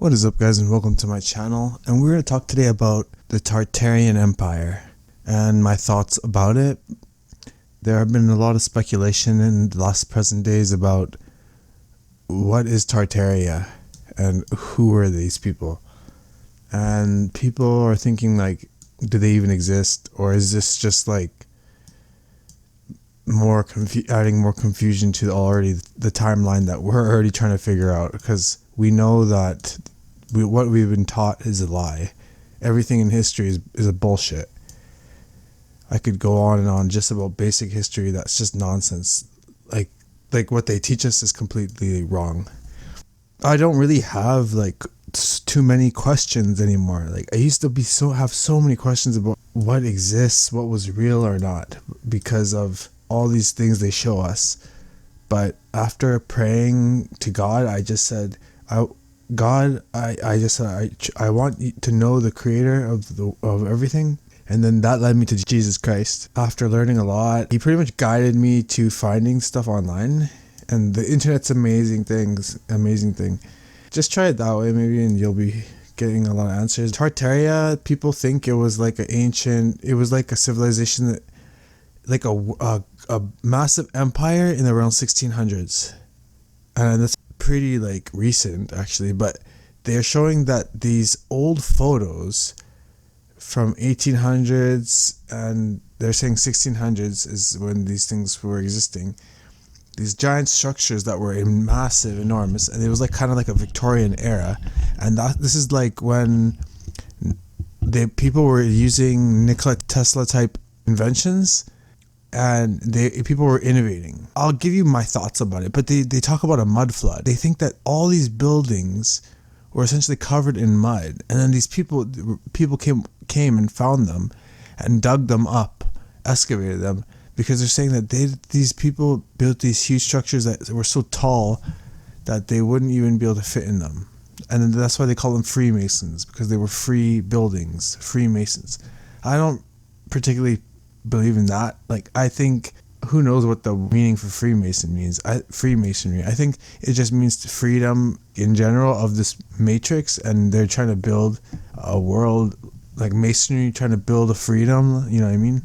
What is up, guys, and welcome to my channel. And we're going to talk today about the Tartarian Empire and my thoughts about it. There have been a lot of speculation in the last present days about what is Tartaria and who are these people. And people are thinking, like, do they even exist, or is this just like adding more confusion to the timeline that we're already trying to figure out? Because we know that what we've been taught is a lie. Everything in history is a bullshit. I could go on and on just about basic history that's just nonsense. Like what they teach us is completely wrong. I don't really have too many questions anymore. Like, I used to have so many questions about what exists, what was real or not, because of all these things they show us. But after praying to God, I just said, I want you to know the creator of everything. And then that led me to Jesus Christ. After learning a lot, he pretty much guided me to finding stuff online. And the internet's amazing thing. Just try it that way maybe, and you'll be getting a lot of answers. Tartaria, people think it was like it was like a civilization that, like a massive empire in around 1600s. And that's pretty recent actually, but they're showing that these old photos from 1800s, and they're saying 1600s is when these things were existing. These giant structures that were massive, enormous, and it was kind of like a Victorian era. And this is like when people were using Nikola Tesla type inventions, and people were innovating. I'll give you my thoughts about it, but they talk about a mud flood. They think that all these buildings were essentially covered in mud, and then these people came and found them and dug them up, excavated them, because they're saying that these people built these huge structures that were so tall that they wouldn't even be able to fit in them. And that's why they call them Freemasons, because they were free buildings, Freemasons. I don't particularly believe in that. I think, who knows what the meaning for Freemason means. Freemasonry, I think it just means freedom in general of this matrix, and they're trying to build a world, like Masonry trying to build a freedom, you know what I mean?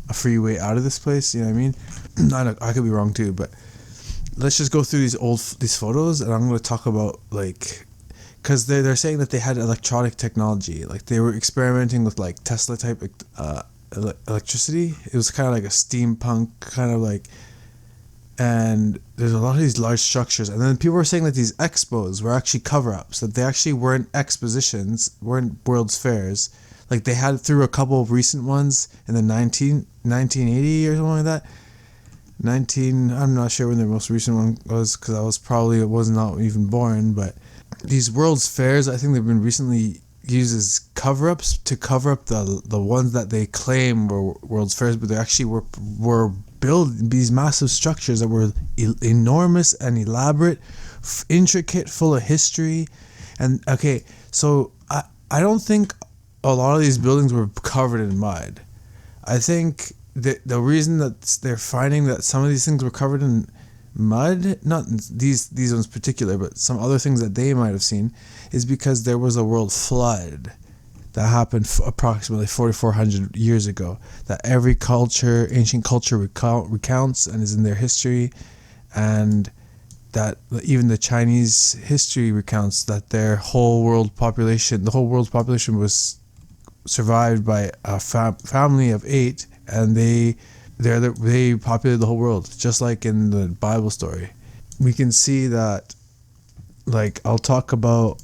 A free way out of this place, you know what I mean? I could be wrong too, but let's just go through these photos, and I'm going to talk about, because they're saying that they had electronic technology, they were experimenting with Tesla type electricity. It was kind of like a steampunk kind of and there's a lot of these large structures. And then people were saying that these expos were actually cover-ups, that they actually weren't expositions, weren't World's Fairs. They had through a couple of recent ones in the 1980 or something like that. I'm not sure when the most recent one was, because I was not even born. But these World's Fairs, I think they've been recently used as cover-ups to cover up the ones that they claim were World's Fairs, but they actually were built these massive structures that were enormous and elaborate, intricate, full of history. And okay, so I don't think a lot of these buildings were covered in mud. I think that the reason that they're finding that some of these things were covered in mud, not these ones particular, but some other things that they might have seen, is because there was a world flood that happened approximately 4,400 years ago, that every ancient culture recounts and is in their history, and that even the Chinese history recounts that the whole world's population was survived by a family of 8, and they populated the whole world, just like in the Bible story. We can see that, I'll talk about,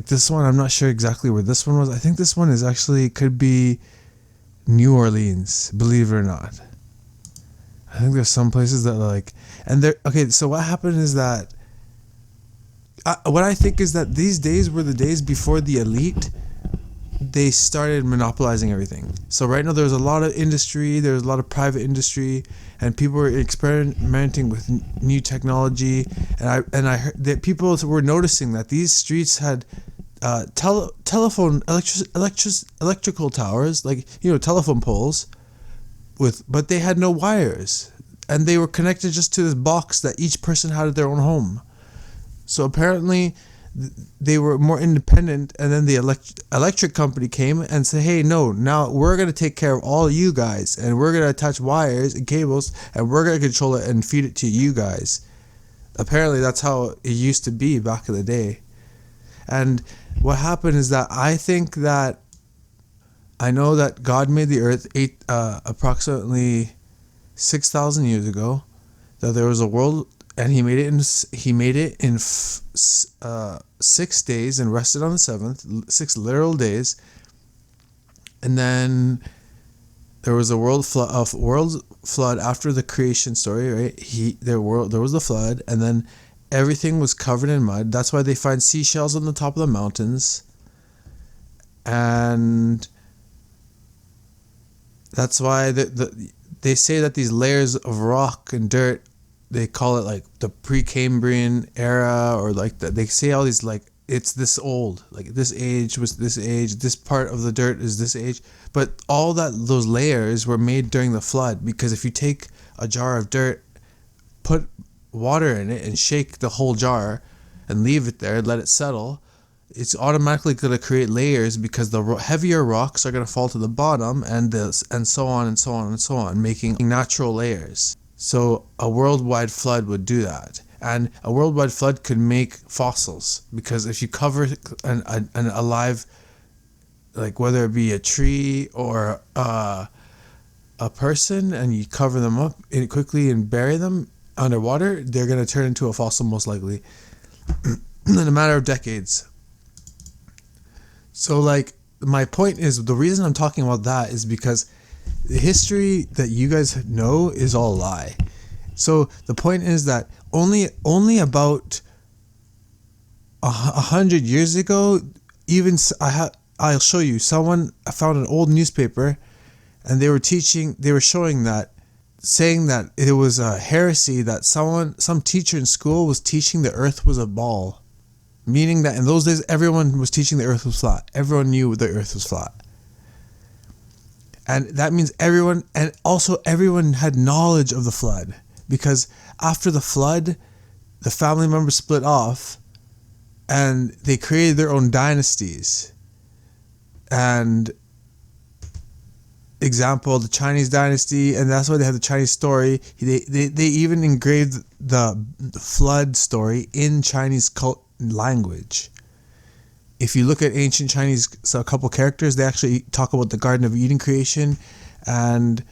this one, I'm not sure exactly where this one was. I think this one is actually, could be New Orleans, believe it or not. I think there's some places that okay, so what happened is that, what I think is that these days were the days before the elite, they started monopolizing everything. So right now there's a lot of industry, there's a lot of private industry, and people were experimenting with new technology. And I heard that people were noticing that these streets had electrical towers, telephone poles, but they had no wires, and they were connected just to this box that each person had at their own home. So apparently they were more independent, and then the electric company came and said, hey, no, now we're going to take care of all you guys, and we're going to attach wires and cables, and we're going to control it and feed it to you guys. Apparently that's how it used to be back in the day. And what happened is that I know that God made the earth approximately 6,000 years ago, that there was a world, and he made it in 6 days and rested on the seventh, 6 literal days. And then there was a world flood after the creation story, right? There was the flood, and then everything was covered in mud. That's why they find seashells on the top of the mountains, and that's why they say that these layers of rock and dirt, they call it like the Precambrian era, or like they say all these, like, it's this old, like this age was this age, this part of the dirt is this age. But all those layers were made during the flood, because if you take a jar of dirt, put water in it and shake the whole jar and leave it there, let it settle, it's automatically going to create layers, because the heavier rocks are going to fall to the bottom, and so on and so on and so on, making natural layers. So a worldwide flood would do that. And a worldwide flood could make fossils, because if you cover an alive, like whether it be a tree or a person, and you cover them up quickly and bury them underwater, they're going to turn into a fossil most likely in a matter of decades. So, like, my point is, the reason I'm talking about that is because the history that you guys know is all a lie. So the point is that only about 100 years ago, I'll show you. I found an old newspaper, and they were showing that, saying that it was a heresy that some teacher in school was teaching the earth was a ball. Meaning that in those days, everyone was teaching the earth was flat. Everyone knew the earth was flat. And that means everyone had knowledge of the flood. Because after the flood, the family members split off, and they created their own dynasties. And example, the Chinese dynasty, and that's why they have the Chinese story. They even engraved the flood story in Chinese language. If you look at ancient Chinese, so a couple characters, they actually talk about the Garden of Eden creation and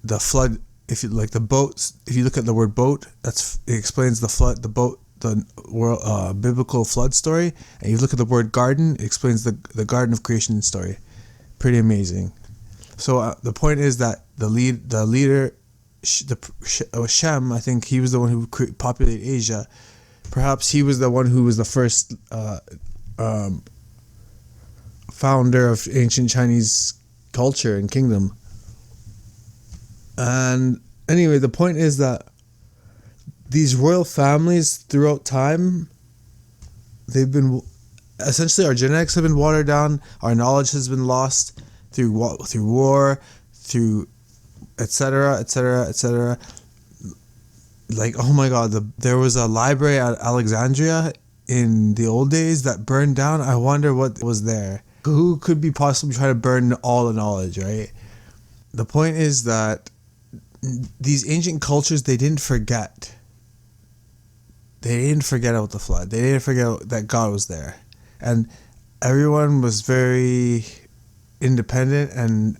the flood. If you like the boats, if you look at the word boat, it explains the flood, the boat, the world, biblical flood story. And you look at the word garden, it explains the Garden of Creation story. Pretty amazing. So the point is that the leader, Shem, I think he was the one who populated Asia. Perhaps he was the one who was the first founder of ancient Chinese culture and kingdom. And anyway, the point is that these royal families throughout time, they've been, essentially our genetics have been watered down, our knowledge has been lost through war, through etc., etc., etc. Like, oh my God, there was a library at Alexandria in the old days that burned down. I wonder what was there. Who could be possibly trying to burn all the knowledge, right? The point is that these ancient cultures, they didn't forget. They didn't forget about the flood. They didn't forget that God was there. And everyone was very independent, and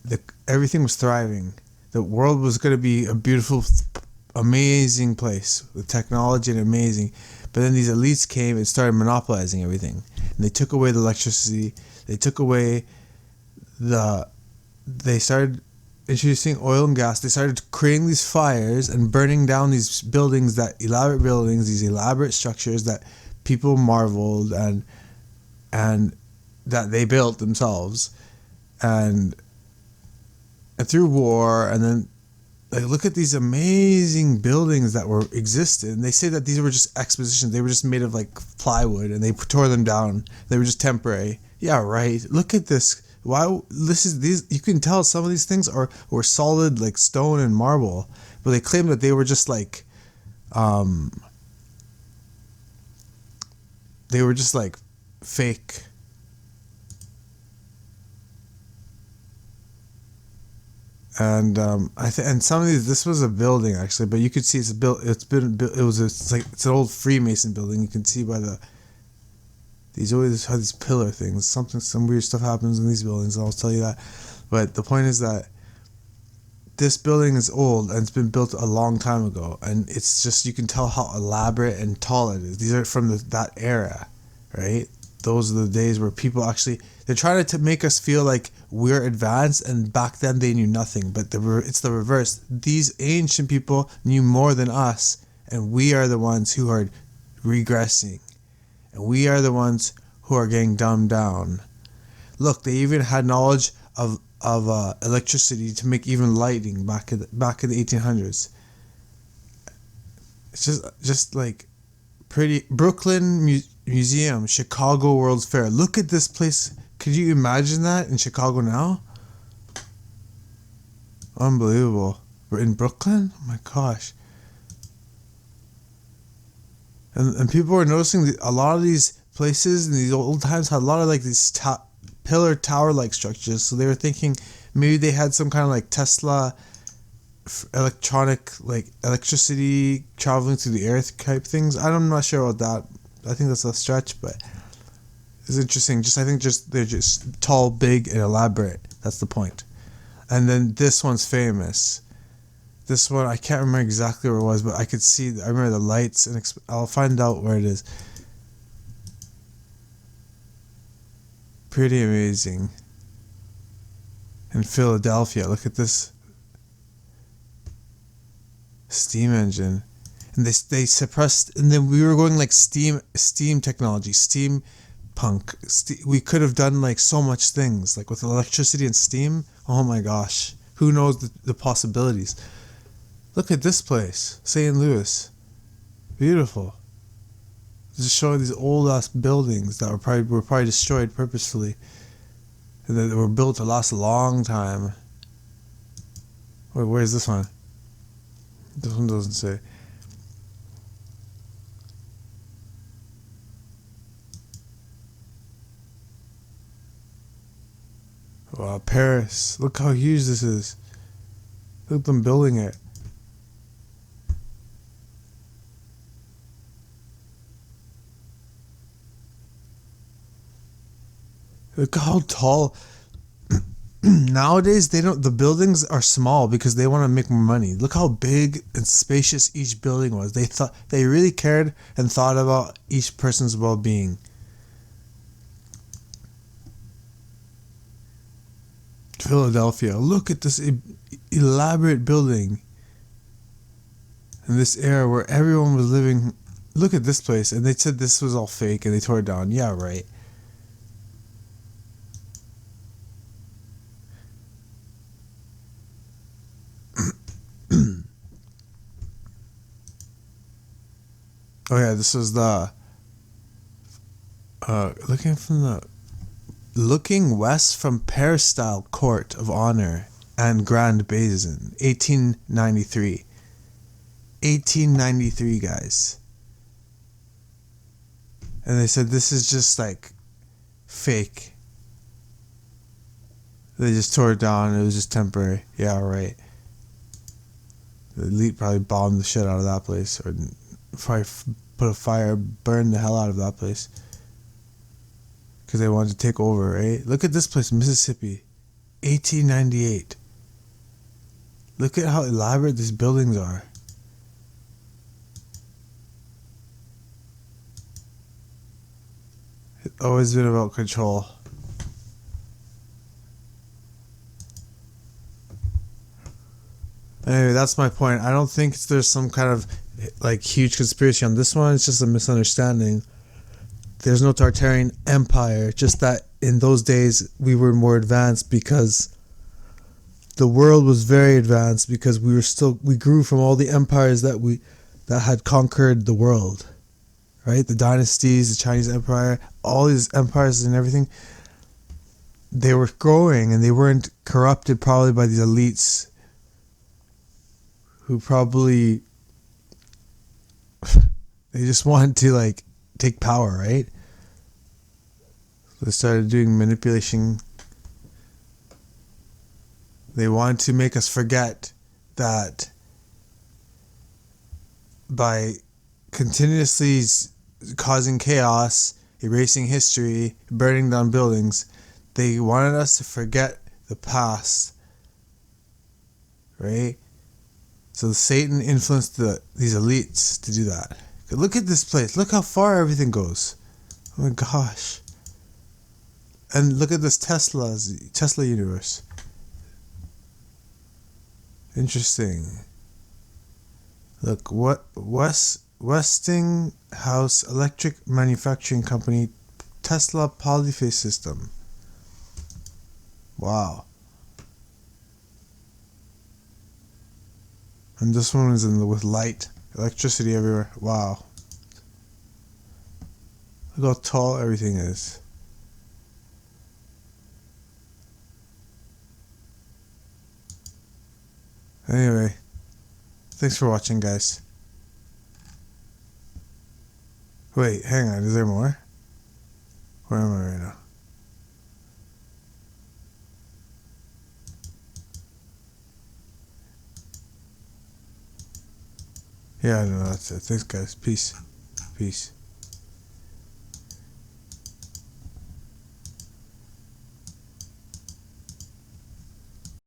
everything was thriving. The world was going to be a beautiful, amazing place with technology and amazing. But then these elites came and started monopolizing everything. And they took away the electricity. They took away they started introducing oil and gas. They started creating these fires and burning down these buildings, these elaborate structures that people marveled and that they built themselves. And through war, and then like, look at these amazing buildings that existed. And they say that these were just expositions. They were just made of like plywood, and they tore them down. They were just temporary. Yeah, right. Look at this. You can tell some of these things were solid, like stone and marble, but they claim that they were just like they were just like fake. And and some of these, this was a building actually, but you could see it's built. It's an old Freemason building. You can see by these always have these pillar things. Some weird stuff happens in these buildings. I'll tell you that. But the point is that this building is old and it's been built a long time ago, and it's just, you can tell how elaborate and tall it is. These are from that era, right? Those are the days where people actually, they're trying to make us feel like we're advanced, and back then they knew nothing. But it's the reverse. These ancient people knew more than us, and we are the ones who are regressing, and we are the ones who are getting dumbed down. Look, they even had knowledge of electricity to make even lighting back in the 1800s. It's just like pretty. Brooklyn Museum, Chicago World's Fair. Look at this place. Could you imagine that in Chicago now? Unbelievable. We're in Brooklyn? Oh my gosh. And people were noticing a lot of these places in these old times had a lot of like these pillar tower like structures. So they were thinking maybe they had some kind of like Tesla electronic, like electricity traveling through the earth type things. I'm not sure about that. I think that's a stretch, but it's interesting. I think they're just tall, big, and elaborate. That's the point. And then this one's famous. This one, I can't remember exactly where it was, but I could see, I remember the lights, and I'll find out where it is. Pretty amazing. In Philadelphia, look at this steam engine. And they suppressed, and then we were going like steam technology, steampunk. We could have done like so much things, like with electricity and steam. Oh my gosh, who knows the possibilities? Look at this place, St. Louis, beautiful. Just showing these old ass buildings that were probably destroyed purposefully, and that were built to last a long time. Wait, where's this one? This one doesn't say. Wow, Paris. Look how huge this is. Look at them building it. Look how tall. Nowadays, the buildings are small because they want to make more money. Look how big and spacious each building was. They really cared and thought about each person's well-being. Philadelphia. Look at this elaborate building. In this era where everyone was living. Look at this place. And they said this was all fake and they tore it down. Yeah, right. Oh yeah, this was the looking west from Peristyle Court of Honor and Grand Basin, 1893. 1893, guys. And they said this is just like fake. They just tore it down. It was just temporary. Yeah, right. The elite probably bombed the shit out of that place, or probably put a fire, burn the hell out of that place, because they wanted to take over, right? Look at this place, Mississippi, 1898. Look at how elaborate these buildings are. It's always been about control. Anyway, that's my point. I don't think there's some kind of like huge conspiracy on this one. It's just a misunderstanding. There's no Tartarian Empire, just that in those days we were more advanced because the world was very advanced, because we grew from all the empires that had conquered the world, right? The dynasties, the Chinese Empire, all these empires and everything, they were growing and they weren't corrupted probably by these elites who probably they just wanted to like take power, right? They started doing manipulation. They want to make us forget that by continuously causing chaos, erasing history, burning down buildings, they wanted us to forget the past, right? So Satan influenced these elites to do that. Look at this place. Look how far everything goes. Oh my gosh. And look at this Tesla universe. Interesting. Look, what Westinghouse Electric Manufacturing Company, Tesla polyphase system. Wow. And this one is with light, electricity everywhere. Wow. Look how tall everything is. Anyway, thanks for watching, guys. Wait, hang on, is there more? Where am I right now? Yeah, no, that's it. Thanks, guys. Peace. Peace.